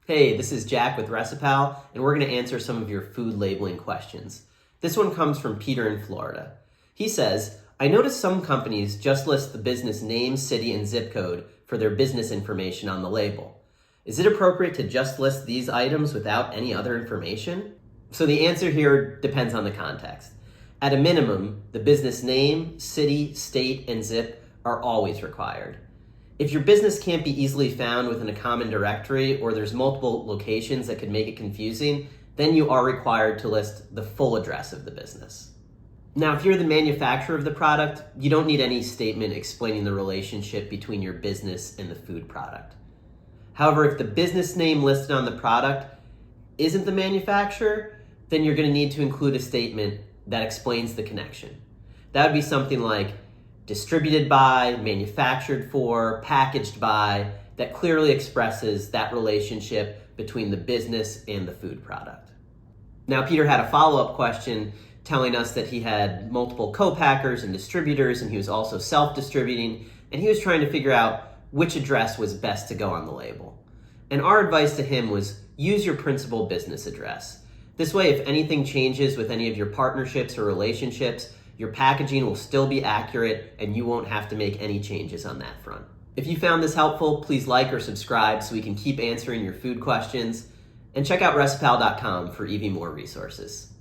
Hey, this is Jack with Recipal, and we're going to answer some of your food labeling questions. This one comes from Peter in Florida. He says, I noticed some companies just list the business name, city, and zip code for their business information on the label. Is it appropriate to just list these items without any other information? So the answer here depends on the context. At a minimum, the business name, city, state, and zip are always required. If your business can't be easily found within a common directory or there's multiple locations that could make it confusing, then you are required to list the full address of the business. Now, if you're the manufacturer of the product, you don't need any statement explaining the relationship between your business and the food product. However, if the business name listed on the product isn't the manufacturer, then you're going to need to include a statement that explains the connection. That would be something like distributed by, manufactured for, packaged by, that clearly expresses that relationship between the business and the food product. Now, Peter had a follow-up question telling us that he had multiple co-packers and distributors, and he was also self-distributing, and he was trying to figure out which address was best to go on the label. And our advice to him was use your principal business address. This way, if anything changes with any of your partnerships or relationships, your packaging will still be accurate and you won't have to make any changes on that front. If you found this helpful, please like or subscribe so we can keep answering your food questions. And check out Recipal.com for even more resources.